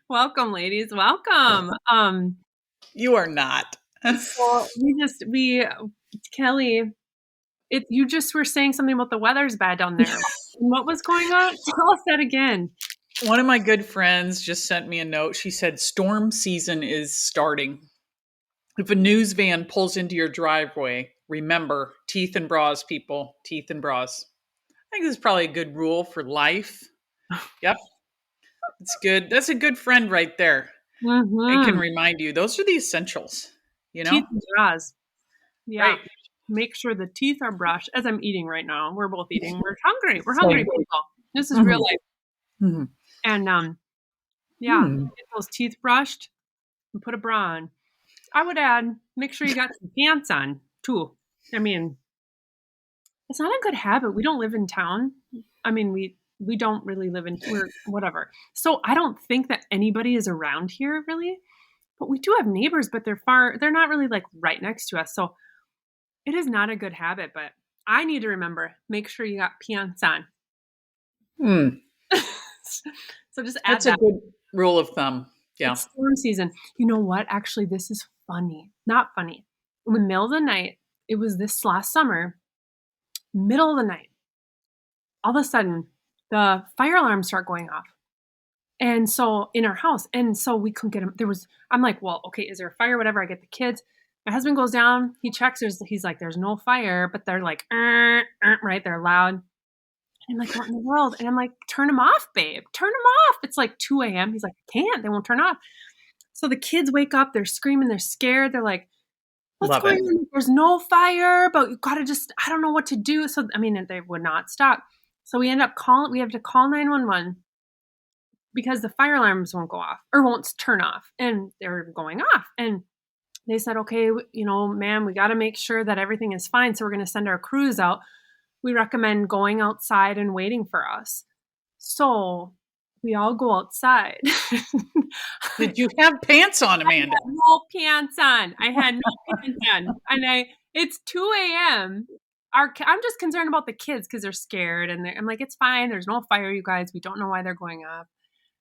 Welcome, ladies. Welcome. You are not. So Kelly, you just were saying something about the weather's bad down there. What was going on? Tell us that again. One of my good friends just sent me a note. She said storm season is starting. If a news van pulls into your driveway, remember teeth and bras, people. Teeth and bras. I think this is probably a good rule for life. Yep. It's good. That's a good friend right there. It can Mm-hmm. remind you. Those are the essentials, you Teeth know? and straws. Yeah. Right. Make sure the teeth are brushed. As I'm eating right now, we're both eating. We're hungry. We're hungry Same. people. This is real Mhm. life. Mhm. And yeah, Hmm. get those teeth brushed and put a bra on. I would add, make sure you got some pants on too. I mean, it's not a good habit. We don't live in town. I mean, we don't really live in we're whatever. So I don't think that anybody is around here really. But we do have neighbors, but they're not really like right next to us. So it is not a good habit, but I need to remember, make sure you got pants on. Hmm. So just add That's a that. good rule of thumb. Yeah. It's storm season. You know what? Actually, this is funny. Not funny. In the middle of the night, it was this last summer, middle of the night, all of a sudden the fire alarms start going off. And so in our house, and so we couldn't get him. I'm like, well, okay, is there a fire? Whatever. I get the kids. My husband goes down. He checks. He's like, there's no fire, but they're like, right? They're loud. And I'm like, what in the world? And I'm like, turn them off, babe. Turn them off. It's like 2 a.m. He's like, I can't. They won't turn off. So the kids wake up. They're screaming. They're scared. They're like, what's Love going it. on? There's no fire, but you gotta I don't know what to do. So I mean, they would not stop. So we have to call 911 because the fire alarms won't go off or won't turn off, and they're going off. And they said, okay, ma'am, we got to make sure that everything is fine. So we're going to send our crews out. We recommend going outside and waiting for us. So we all go outside. Did you have pants on, I Amanda? had no pants on. I had no pants on. And it's 2 a.m. I'm just concerned about the kids because they're scared. And I'm like, it's fine. There's no fire, you guys. We don't know why they're going off.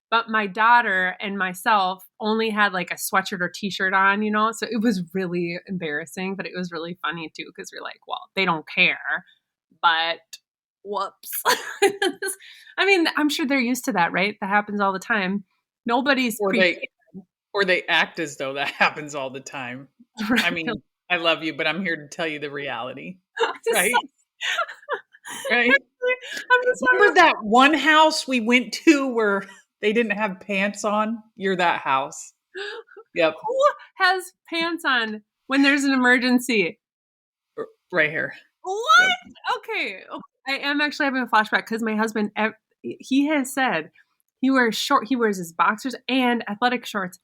But my daughter and myself only had like a sweatshirt or t-shirt on, so it was really embarrassing, but it was really funny too because we're like, well, they don't care, but whoops. I mean, I'm sure they're used to that, right? That happens all the time. Nobody's Or prepared. they act as though that happens all the time. I Right? mean, I love you, but I'm here to tell you the reality. Just, Right? Right? I'm just Remember that one house we went to where they didn't have pants on? You're that house. Yep. who has pants on when there's an emergency? Right here. Yep. What? Okay. I am actually having a flashback because my husband, he has said he wears his boxers and athletic shorts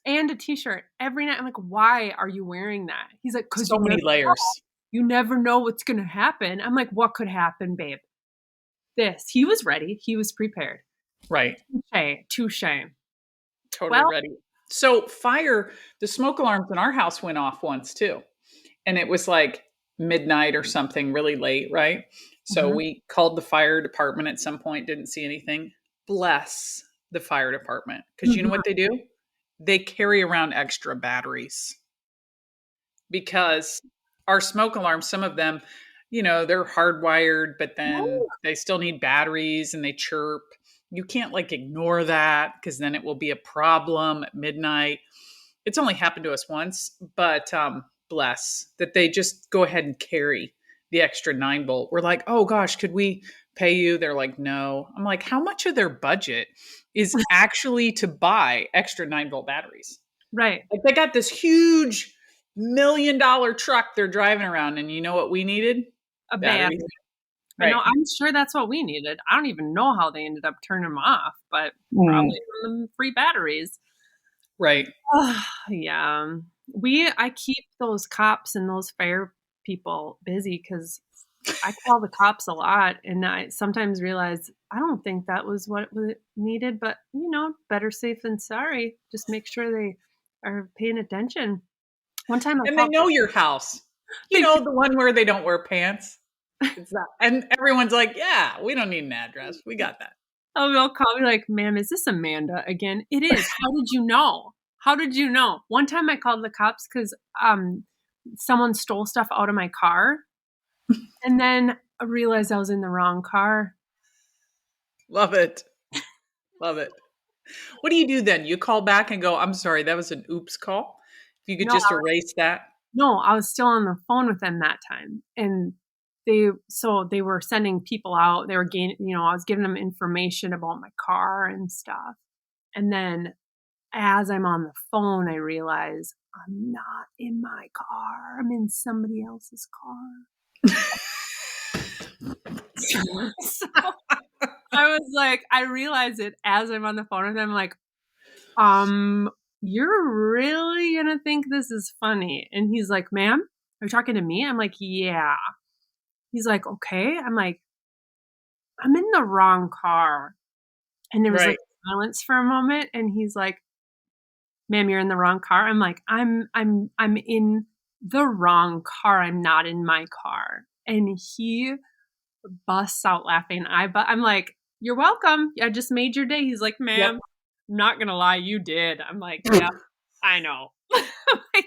and a t-shirt every night. I'm like, why are you wearing that? He's like, because So many layers. you never know what's going to happen. I'm like, what could happen, babe? He was ready. He was prepared. Right. Touche. Totally Well, ready. So the smoke alarms in our house went off once too. And it was like midnight or something really late, right? So mhm. we called the fire department at some point, didn't see anything. Bless the fire department. Because you know what they do? They carry around extra batteries because our smoke alarms, some of them, they're hardwired, but then they still need batteries and they chirp. You can't like ignore that because then it will be a problem at midnight. It's only happened to us once, but bless that they just go ahead and carry the extra 9 volt. We're like, oh gosh, could we pay you? They're like, no. I'm like, how much of their budget is actually to buy extra 9 volt batteries? Right. Like they got this huge $1 million truck they're driving around, and you know what we needed? A bad. Batteries. I Right. know. I'm sure that's what we needed. I don't even know how they ended up turning them off, but Mm, probably from the free batteries. right. Yeah. I keep those cops and those fire people busy because I call the cops a lot, and I sometimes realize I don't think that was what was needed, but better safe than sorry. Just make sure they are paying attention. One time I And they called, know your house. they The one where they don't wear pants. It's that. And everyone's like, yeah, we don't need an address. We got that. They'll call me like, "Ma'am, is this Amanda again?" It is. How did you know? How did you know? One time I called the cops because someone stole stuff out of my car, and then I realized I was in the wrong car. Love it. Love it. What do you do then? You call back and go, I'm sorry, that was an oops call. If you could No, just erase that. no, I was still on the phone with them that time, and they were sending people out. They were I was giving them information about my car and stuff, and then as I'm on the phone, I realize I'm not in my car. I'm in somebody else's car. So I was like, I realize it as I'm on the phone with them, like, you're really gonna think this is funny. And he's like, ma'am, are you talking to me? I'm like, yeah. He's like, okay. I'm like, I'm in the wrong car. And there was like Right. silence for a moment, and he's like, ma'am, you're in the wrong car. I'm like, I'm in the wrong car. I'm not in my car. And he busts out laughing. I'm like, you're welcome. I just made your day. He's like, Yep. ma'am, I'm not gonna lie, you did. I'm like, yeah, I know. Like,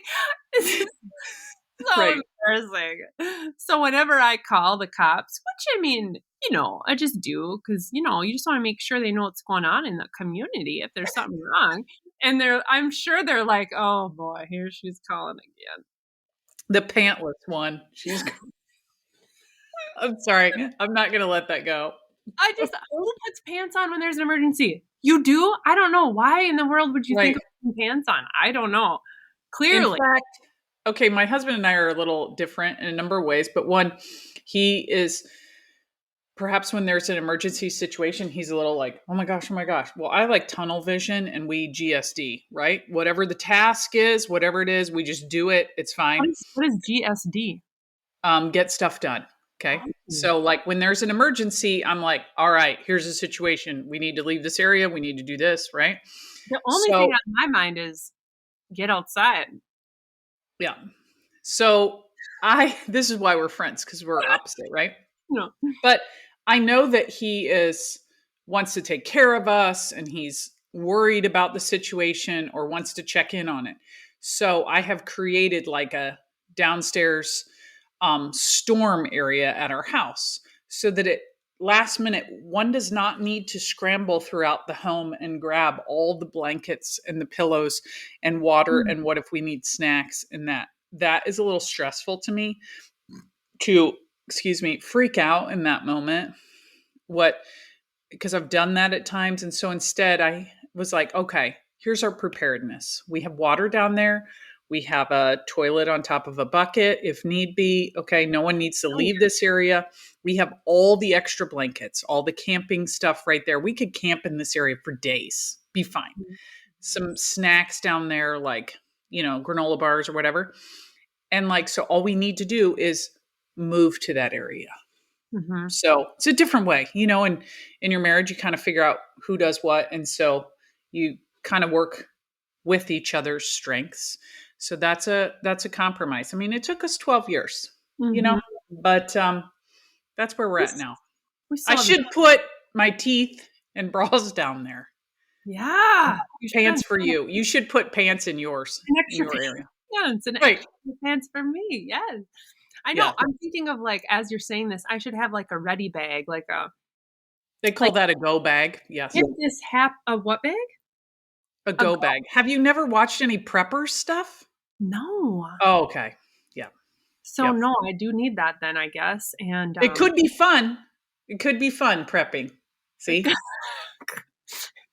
this is so Right. embarrassing. So whenever I call the cops, which I mean, I just do because you just want to make sure they know what's going on in the community if there's something wrong. And I'm sure they're like, oh boy, here she's calling again. The pantless one. I'm sorry. I'm not going to let that go. Who puts pants on when there's an emergency? You do? I don't know. Why in the world would you think Right. of putting pants on? I don't know. In Clearly. fact, okay, my husband and I are a little different in a number of ways, but one, he is perhaps when there's an emergency situation, he's a little like, oh my gosh, oh my gosh. Well, I like tunnel vision and we GSD, right? Whatever the task is, whatever it is, we just do it. It's fine. What is GSD? Get stuff done. Okay. Oh. So, like, when there's an emergency, I'm like, all right, here's the situation. We need to leave this area. We need to do this, right? The only So, thing on my mind is get outside. yeah. This is why we're friends because we're opposite, right? No. But I know that wants to take care of us and he's worried about the situation or wants to check in on it. So I have created like a downstairs storm area at our house so that at last minute, one does not need to scramble throughout the home and grab all the blankets and the pillows and water and what if we need snacks and that is a little stressful to me to freak out in that moment because I've done that at times. And so instead I was like, okay, here's our preparedness. We have water down there. We have a toilet on top of a bucket if need be. Okay, no one needs to leave this area. We have all the extra blankets, all the camping stuff right there. We could camp in this area for days, be fine. Some snacks down there, like, granola bars or whatever. And so all we need to do is move to that area. Mm-hmm. So it's a different way, and in your marriage, you kind of figure out who does what. And so you kind of work with each other's strengths. So that's a compromise. I mean, it took us 12 years, but that's where we're at now. I should put my teeth and bras down there. Yeah. Pants for you. You should put pants in yours. An extra in your area. pants and extra pants for me. Yes. I know. Yeah. I'm thinking of as you're saying this, I should have a ready bag, They call that a go bag. Yes. If this a what bag? A go bag. Have you never watched any prepper stuff? No. Oh, okay. Yeah. So no, I do need that then, I guess. And it could be fun. It could be fun prepping. See?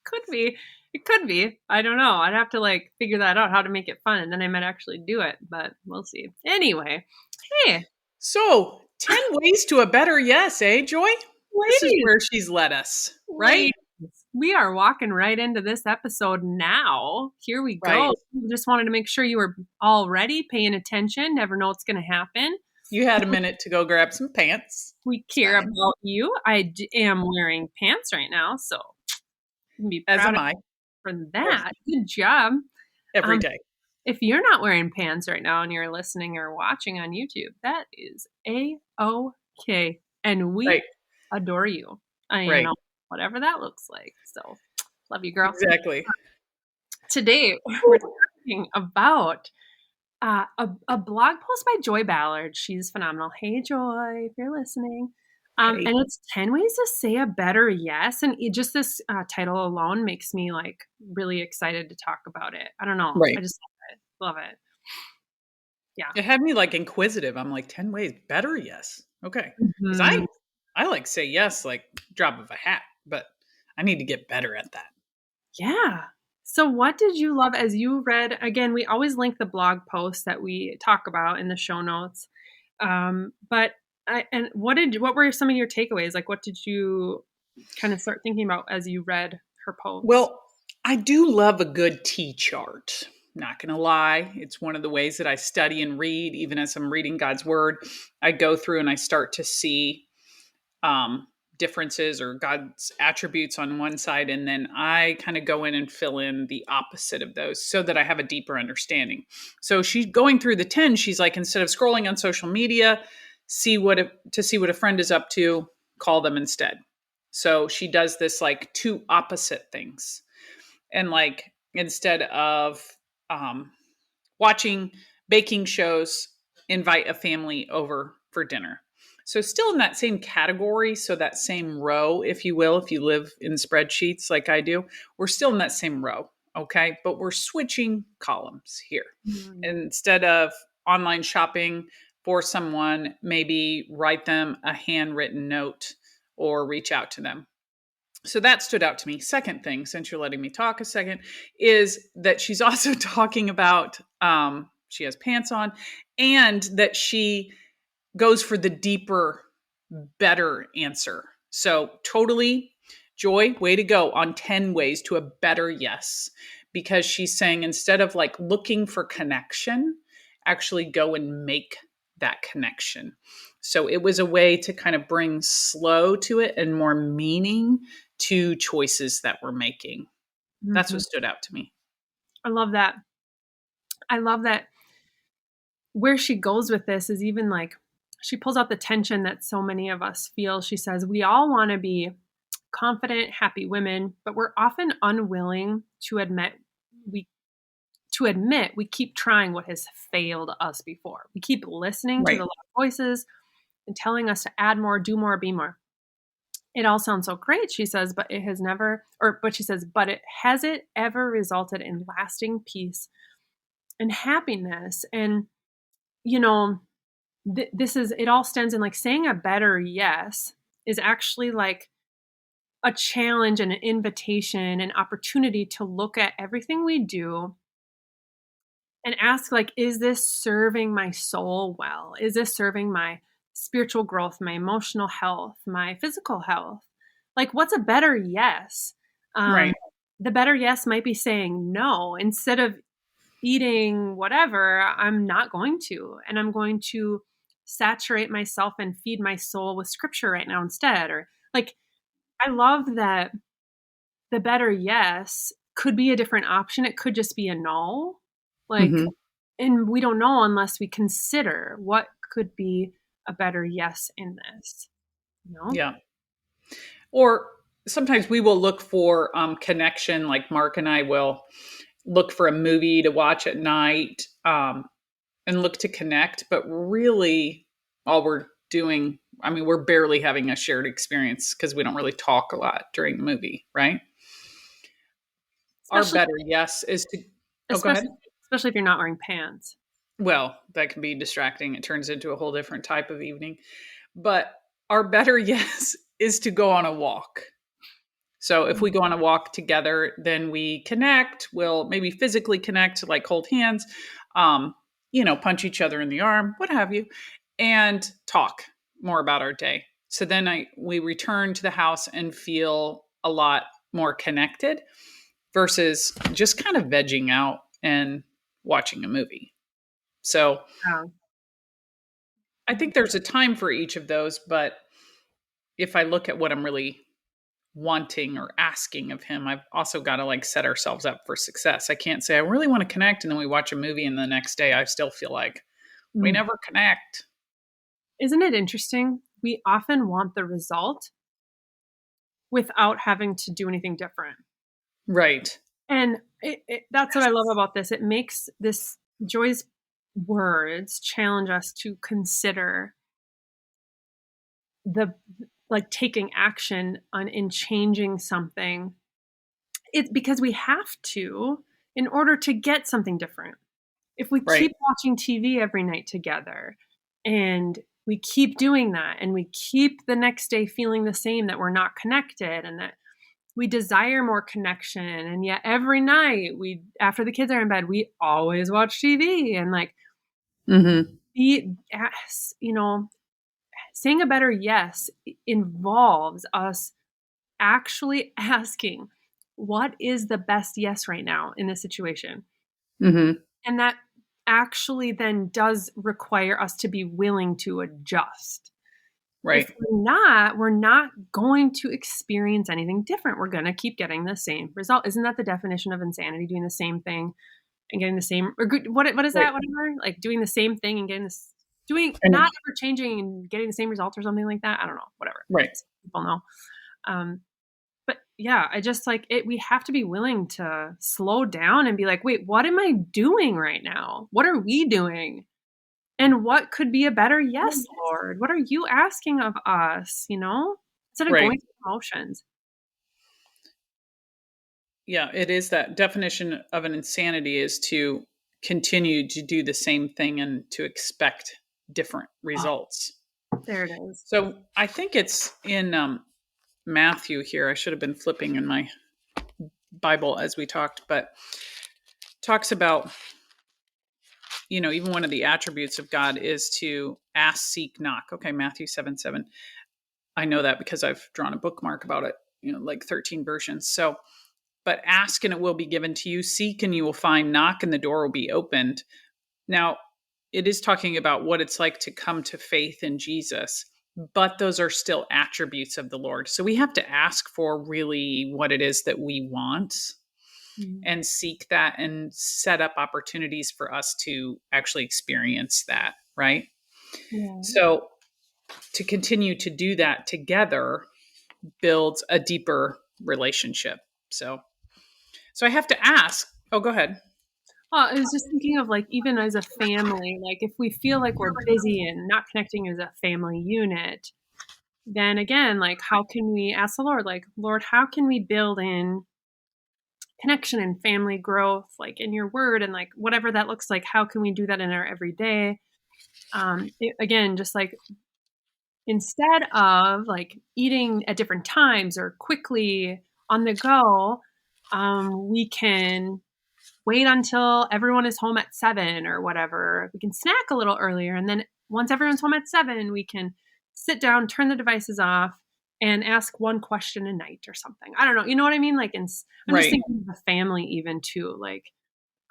Could be. It could be. I don't know. I'd have to figure that out, how to make it fun, and then I might actually do it, but we'll see. Anyway. Hey. So 10 ways to a better yes, eh, Joy? This is where she's led us, right? We are walking right into this episode now. Here we go. Right. We just wanted to make sure you were all ready, paying attention, never know what's going to happen. You had a minute to go grab some pants. We care about you. I am wearing pants right now, so be proud as am I. For that. Good job. Every day. If you're not wearing pants right now and you're listening or watching on YouTube, that is A-OK. And we adore you. I know. whatever that looks like. So love you, girl. Exactly. Today, we're talking about a blog post by Joy Ballard. She's phenomenal. Hey, Joy, if you're listening. Hey. And it's 10 ways to say a better yes. And just this title alone makes me like really excited to talk about it. I don't know. Right. I just love it. Love it. Yeah. It had me like inquisitive. I'm like, 10 ways better? Yes. Okay. Because Mhm. I like say yes, like drop of a hat, but I need to get better at that. Yeah. So what did you love as you read? Again, we always link the blog post that we talk about in the show notes. What were some of your takeaways? Like, what did you kind of start thinking about as you read her post? Well, I do love a good T chart. Not going to lie. It's one of the ways that I study and read, even as I'm reading God's word. I go through and I start to see um, differences or God's attributes on one side. And then I kind of go in and fill in the opposite of those so that I have a deeper understanding. So she's going through the 10. She's like, instead of scrolling on social media, see what a friend is up to, call them instead. So she does this like two opposite things. And like, instead of um, watching baking shows, invite a family over for dinner. So, still in that same category, so that same row, if you will, if you live in spreadsheets like I do, we're still in that same row, okay? But we're switching columns here. Mm. Instead of online shopping for someone, maybe write them a handwritten note or reach out to them. So that stood out to me. Second thing, since you're letting me talk a second, is that she's also talking about she has pants on, and that she goes for the deeper, better answer. So totally, Joy, way to go on 10 ways to a better yes. Because she's saying instead of like looking for connection, actually go and make that connection. So it was a way to kind of bring slow to it and more meaning to choices that we're making. That's Mhm. what stood out to me. I love that. I love that where she goes with this is even like she pulls out the tension that so many of us feel. She says, we all want to be confident, happy women, but we're often unwilling to we admit we keep trying what has failed us before. We keep listening to the Right. loud voices and telling us to add more, do more, be more. It all sounds so great, she says, but it has never, but she says, but has it ever resulted in lasting peace and happiness? And, you know, it all stems in like saying a better yes is actually like a challenge and an invitation, an opportunity to look at everything we do and ask like, is this serving my soul well? Is this serving my spiritual growth, my emotional health, my physical health? Like, what's a better yes? um, Right. the better yes might be saying no. Instead of eating whatever, I'm not going to, and I'm going to saturate myself and feed my soul with scripture right now instead. Or like, I love that the better yes could be a different option. It could just be a no. Like, Mm-hmm. and we don't know unless we consider what could be a better yes in this, you know? Yeah. Or sometimes we will look for connection, like Mark and I will look for a movie to watch at night and look to connect. But really, all we're doing, I mean, we're barely having a shared experience because we don't really talk a lot during the movie, right? Our Especially, better yes is to, oh, go ahead. especially, especially if you're not wearing pants. Well, that can be distracting. It turns into a whole different type of evening. But our better yes is to go on a walk. So if we go on a walk together, then we connect. We'll maybe physically connect, like hold hands, um, punch each other in the arm, what have you, and talk more about our day. So then we return to the house and feel a lot more connected versus just kind of vegging out and watching a movie. So Yeah. I think there's a time for each of those, but if I look at what I'm really wanting or asking of him, I've also got to like set ourselves up for success. I can't say I really want to connect and then we watch a movie and the next day I still feel like we Mm. never connect. Isn't it interesting? We often want the result without having to do anything different. Right. And that's what I love about this. It makes this Joy's words challenge us to consider the like taking action on in changing something. It's because we have to in order to get something different. If we Right. keep watching TV every night together and we keep doing that and we keep the next day feeling the same, that we're not connected and that we desire more connection, and yet every night we after the kids are in bed we always watch TV, and like Mm-hmm. you know, saying a better yes involves us actually asking what is the best yes right now in this situation. Mm-hmm. And that actually then does require us to be willing to adjust. If Right. we're not going to experience anything different. We're going to keep getting the same result. Isn't that the definition of insanity? Doing the same thing and getting the same, or what is Right. that? Whatever, like doing the same thing and getting this, doing And not ever changing and getting the same result or something like that. I don't know. Whatever. right. People know. Um, but yeah, I just like it. We have to be willing to slow down and be like, wait, what am I doing right now? What are we doing? And what could be a better yes, Lord? What are you asking of us? Instead of going Right. through emotions. Yeah, it is that definition of an insanity is to continue to do the same thing and to expect different Oh, results. there it is. So I think it's in Matthew here. I should have been flipping in my Bible as we talked, but talks about, even one of the attributes of God is to ask, seek, knock. Okay, Matthew 7:7. I know that because I've drawn a bookmark about it, like 13 versions. So, but ask and it will be given to you, seek and you will find, knock and the door will be opened. Now, it is talking about what it's like to come to faith in Jesus, but those are still attributes of the Lord. So we have to ask for really what it is that we want Mm. and seek that and set up opportunities for us to actually experience that, right? Yeah. So to continue to do that together builds a deeper relationship. So I have to ask. Oh, go ahead. I was just thinking of like even as a family, like if we feel like we're busy and not connecting as a family unit, then again, like how can we ask the Lord, like, Lord, how can we build in connection and family growth, like in your word and like whatever that looks like, how can we do that in our everyday? Again, just like instead of like eating at different times or quickly on the go, we can wait until everyone is home at 7 or whatever. We can snack a little earlier. And then once everyone's home at 7, we can sit down, turn the devices off, and ask one question a night or something. I don't know. You know what I mean? Like, I'm just Right. thinking of the family even too. Like,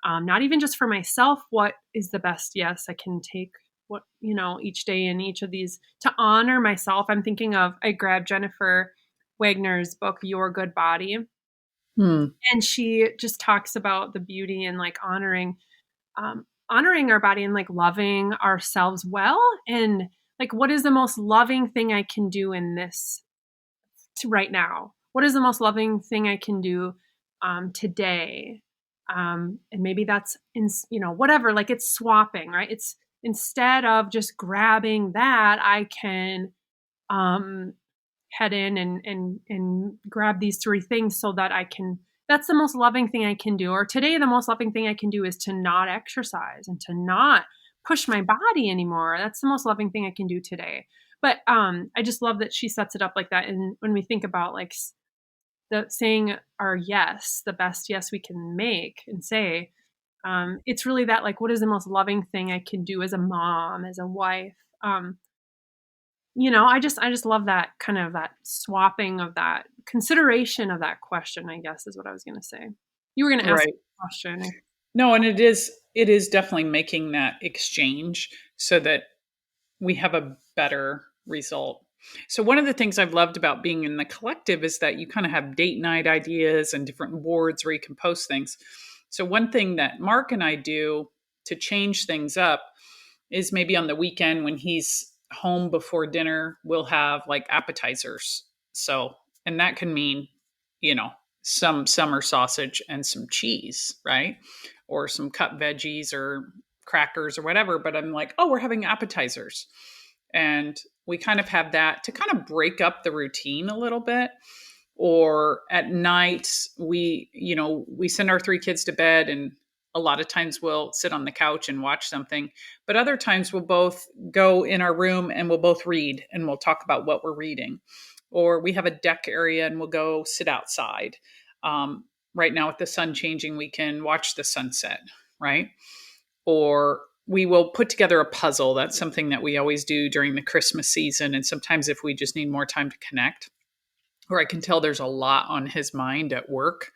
not even just for myself, what is the best yes I can take what, each day in each of these to honor myself. I'm thinking of, I grabbed Jennifer Wagner's book, Your Good Body, Hmm. and she just talks about the beauty and like honoring our body and like loving ourselves well. And like, what is the most loving thing I can do in this right now? What is the most loving thing I can do today? And maybe that's whatever, like it's swapping, right? It's instead of just grabbing that, I can um, head in and grab these three things so that I can, that's the most loving thing I can do. Or today, the most loving thing I can do is to not exercise and to not push my body anymore. That's the most loving thing I can do today. But I just love that she sets it up like that. And when we think about like the saying our yes, the best yes we can make and say, it's really that like, what is the most loving thing I can do as a mom, as a wife? I just love that kind of that swapping of that consideration of that question, I guess is what I was going to say. You were going to ask Right. a question. No, and it is definitely making that exchange so that we have a better result. So one of the things I've loved about being in the collective is that you kind of have date night ideas and different boards where you can post things. So one thing that Mark and I do to change things up is maybe on the weekend when he's home before dinner, we'll have like appetizers. So, And that can mean, you know, some summer sausage and some cheese, right? Or some cut veggies or crackers or whatever. But I'm like, oh, we're having appetizers. And we kind of have that to kind of break up the routine a little bit. Or at night, we send our three kids to bed, and a lot of times we'll sit on the couch and watch something. But other times we'll both go in our room and we'll both read and we'll talk about what we're reading. Or we have a deck area and we'll go sit outside. Right now, with the sun changing, we can watch the sunset, right? Or we will put together a puzzle. That's something that we always do during the Christmas season. And sometimes if we just need more time to connect, or I can tell there's a lot on his mind at work,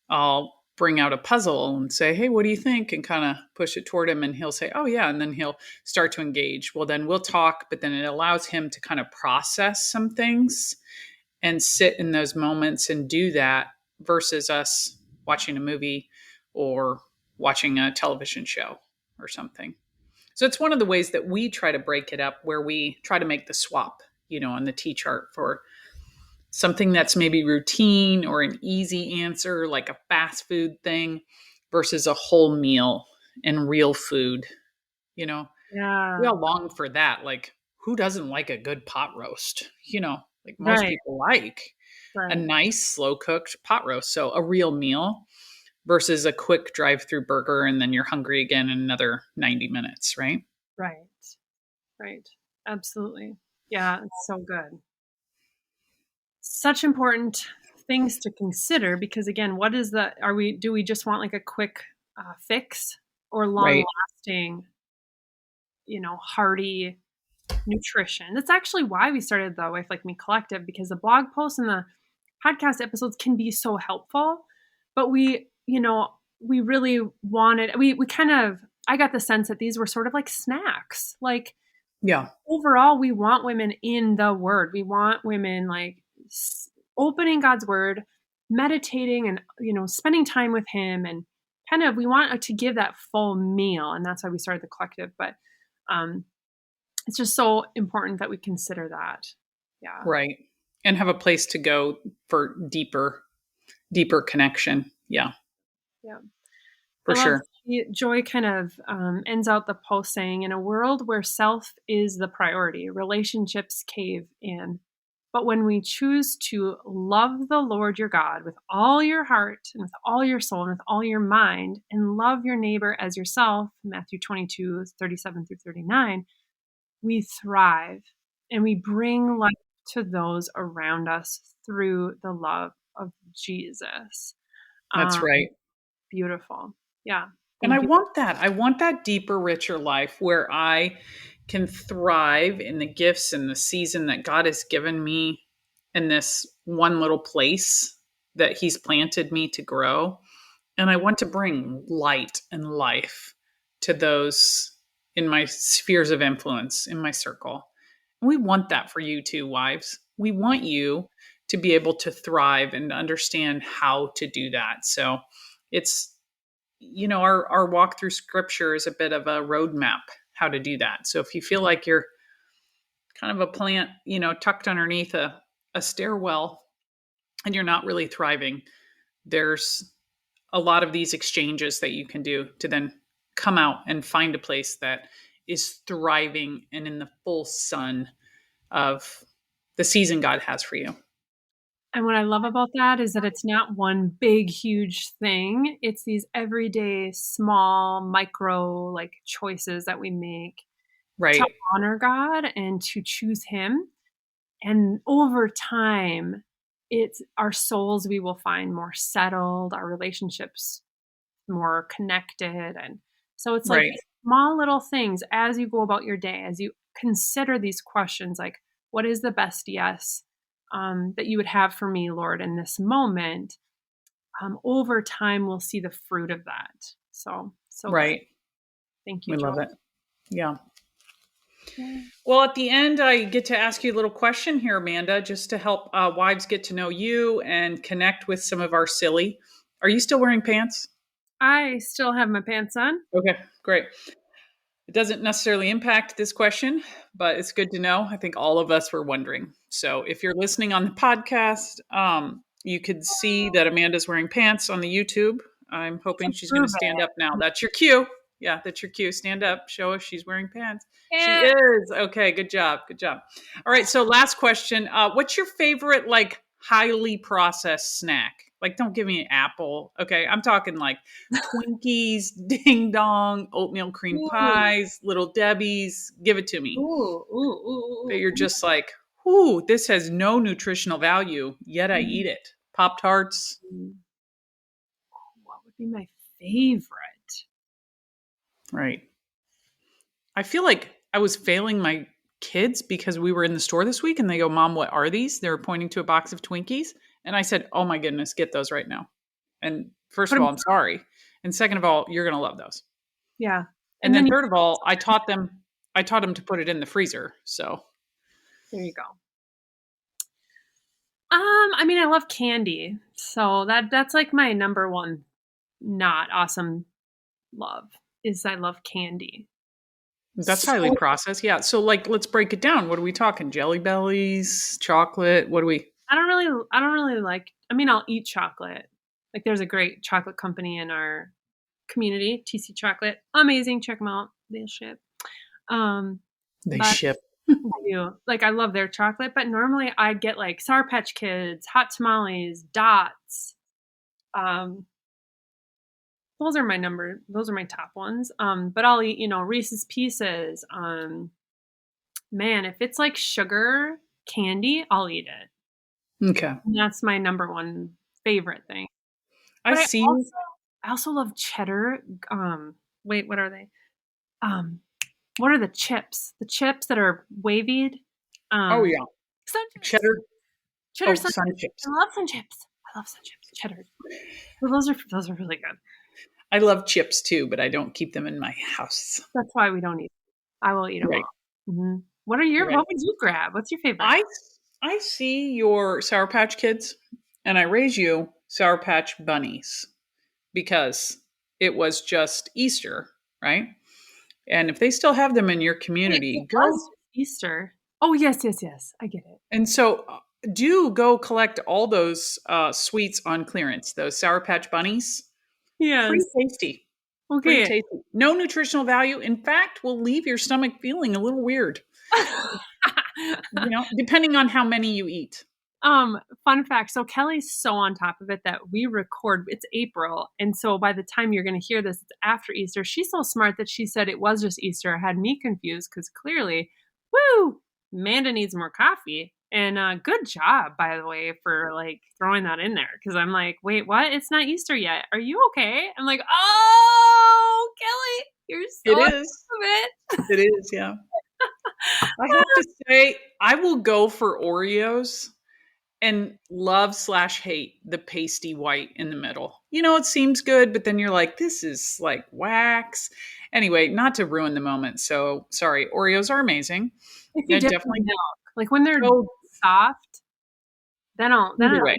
I'll bring out a puzzle and say, hey, what do you think? And kind of push it toward him. And he'll say, oh, yeah. And then he'll start to engage. Well, then we'll talk, but then it allows him to kind of process some things and sit in those moments and do that versus us watching a movie or watching a television show or something. So it's one of the ways that we try to break it up, where we try to make the swap, on the T chart, for something that's maybe routine or an easy answer, like a fast food thing, versus a whole meal and real food. We Yeah. all long for that. Like, who doesn't like a good pot roast? Like most Right. people like a Right. nice slow cooked pot roast. So a real meal versus a quick drive through burger, and then you're hungry again in another 90 minutes, right? Right. Right. Absolutely. Yeah, it's so good. Such important things to consider, because again, what is the are we do we just want like a quick fix, or long Right. lasting, hearty nutrition? That's actually why we started the Wife Like Me Collective, because the blog posts and the podcast episodes can be so helpful, but we really wanted we kind of I got the sense that these were sort of like snacks. Like, Yeah. overall, we want women in the word. We want women like opening God's word, meditating, and spending time with him, and kind of we want to give that full meal, and that's why we started the collective. But um it's just so important that we consider that. Yeah. Right. And have a place to go for deeper connection. Yeah, Yeah. I for love sure. Joy kind of ends out the post saying, in a world where self is the priority, relationships cave in. But when we choose to love the Lord your God with all your heart and with all your soul and with all your mind, and love your neighbor as yourself, Matthew 22:37-39, we thrive and we bring life to those around us through the love of Jesus. That's Um, right. Beautiful. Yeah. And I Thank you. want that. I want that deeper, richer life where I can thrive in the gifts and the season that God has given me in this one little place that He's planted me to grow. And I want to bring light and life to those in my spheres of influence, in my circle. And we want that for you too, wives. We want you to be able to thrive and understand how to do that. So it's, our walk through scripture is a bit of a roadmap how to do that. So if you feel like you're kind of a plant, tucked underneath a stairwell and you're not really thriving, there's a lot of these exchanges that you can do to then come out and find a place that is thriving and in the full sun of the season God has for you. And what I love about that is that it's not one big, huge thing. It's these everyday, small, micro, like, choices that we make to Right. honor God and to choose Him. And over time, it's our souls we will find more settled, our relationships more connected. And so it's like Right. small little things as you go about your day, as you consider these questions, like, what is the best yes that you would have for me, Lord, in this moment? Over time, we'll see the fruit of that. So good. Right. Thank you, We Joy. love it. Yeah. Yeah. Well, at the end, I get to ask you a little question here, Amanda, just to help wives get to know you and connect with some of our silly. Are you still wearing pants? I still have my pants on. Okay, great. It doesn't necessarily impact this question, but it's good to know. I think all of us were wondering. So if you're listening on the podcast, you could see that Amanda's wearing pants on the YouTube. I'm hoping she's going to Prove stand it. up now. That's your cue. Yeah, that's your cue. Stand up. Show us she's wearing pants. She Yeah. is. Okay, good job. Good job. All right, so last question. What's your favorite, like, highly processed snack? Like, don't give me an apple. Okay, I'm talking like Twinkies, Ding Dong, oatmeal cream Ooh, pies, Little Debbie's. Give it to me. ooh, ooh, That ooh, you're ooh, just like, ooh, this has no nutritional value, yet I eat it. Pop Tarts. ooh. What would be my favorite? Right. I feel like I was failing my kids because we were in the store this week and they go, Mom, what are these? They were pointing to a box of Twinkies. And I said, Oh my goodness, get those right now. And first Put of all, 'em I'm sorry. And second of all, you're going to love those. yeah, And and then then you third of all, I taught them to put it in the freezer. So, there you go. I mean, I love candy, so that's like my number one not awesome love is I love candy. that's highly So processed. Yeah. So, like, let's break it down. What are we talking? Jelly bellies, chocolate? What do we? I don't really like. I mean, I'll eat chocolate. Like, there's a great chocolate company in our community, TC Chocolate, amazing. Check them out. They'll ship. Um, They but ship. I do. Like, I love their chocolate, but normally I get like Sour Patch Kids, Hot Tamales, Dots. Um, those are my top ones. But I'll eat, Reese's Pieces. Man, if it's like sugar candy, I'll eat it. Okay. And that's my number one favorite thing. I But I see. also I also love cheddar. Wait, what are they? Um, what are the chips? The chips that are wavy. Oh, Um, yeah. Sun chips. Cheddar. Cheddar Oh, sun sun chips. chips. I love sun chips. I love sun chips. Cheddar. So those are really good. I love chips too, but I don't keep them in my house. That's why we don't eat. I will eat them Right. all. Mhm. Right. What would you grab? What's your favorite? I I see your Sour Patch Kids, and I raise you Sour Patch Bunnies because it was just Easter, right? And if they still have them in your Wait, community, it was go. just Easter. Oh, yes, yes, yes. I get it. And so do go collect all those sweets on clearance, those Sour Patch Bunnies. Pretty Yes. tasty. Pretty Okay. tasty. No nutritional value. In fact, will leave your stomach feeling a little weird, depending on how many you eat. Fun fact. So Kelly's so on top of it that we record, it's April. And so by the time you're going to hear this, it's after Easter. She's so smart that she said it was just Easter. It had me confused because clearly, woo, Amanda needs more coffee. And good job, by the way, for like throwing that in there. Cause I'm like, wait, what? It's not Easter yet. Are you okay? I'm like, oh, Kelly, you're It so on top is. of it. It is, yeah. I have to say, I will go for Oreos and love/hate the pasty white in the middle. It seems good, but then you're like, this is like wax. Anyway, not to ruin the moment. So sorry, Oreos are amazing. If you Yeah, dip in definitely. milk, like when they're Oh, soft, then I either way,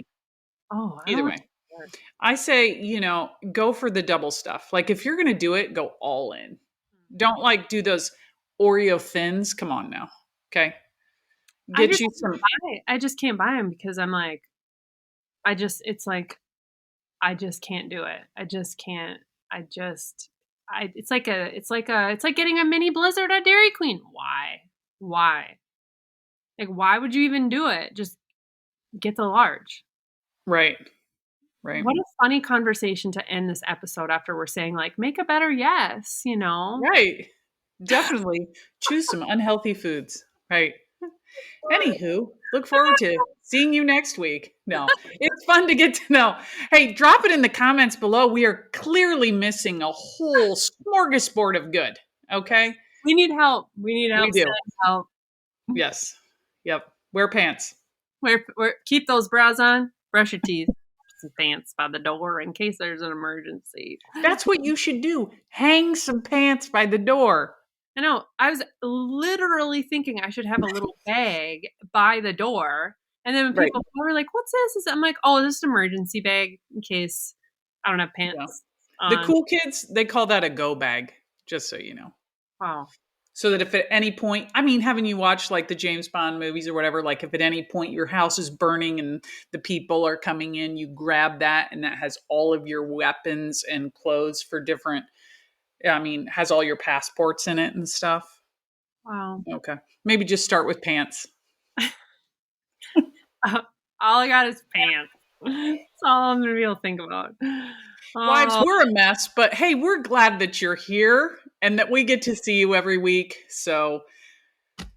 I either don't way. I say, go for the double stuff. Like if you're going to do it, go all in. Don't like do those Oreo thins. Come on now. Okay. I Get just you can't some. I just can't buy them because I'm like, it's like, I just can't do it. I just can't. I just, it's like getting a mini blizzard at Dairy Queen. Why? Why? Like, why would you even do it? Just get the large. Right. Right. What a funny conversation to end this episode after we're saying, like, make a better yes, you know? Right. Definitely choose some unhealthy foods. Right. Anywho, look forward to seeing you next week. No, it's fun to get to know. Hey, drop it in the comments below. We are clearly missing a whole smorgasbord of good. Okay. We need help. We need We help. do. Send help. Yes. Yep. Wear pants. Keep those bras on. Brush your teeth. Some pants by the door in case there's an emergency. That's what you should do. Hang some pants by the door. I know. I was literally thinking I should have a little bag by the door. And then when Right. people were like, what's this? I'm like, oh, this is an emergency bag in case I don't have Yeah. pants The on. cool kids, they call that a go bag, just so you know. Wow. So that if at any point, I mean, having you watch like the James Bond movies or whatever, like if at any point your house is burning and the people are coming in, you grab that and that has all of your weapons and clothes for different, I mean, has all your passports in it and stuff. Wow. Okay. Maybe just start with pants. All I got is pants. That's all I'm gonna be able to think about. Wives, Oh, we're a mess, but hey, we're glad that you're here and that we get to see you every week. So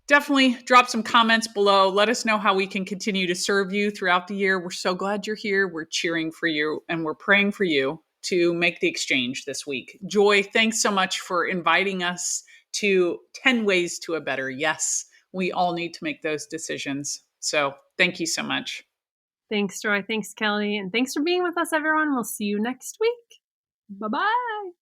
definitely drop some comments below. Let us know how we can continue to serve you throughout the year. We're so glad you're here. We're cheering for you and we're praying for you to make the exchange this week. Joy, thanks so much for inviting us to 10 Ways to a Better Yes. We all need to make those decisions. So thank you so much. thanks, Joy. Thanks, Kelly. And thanks for being with us, everyone. We'll see you next week. Bye bye.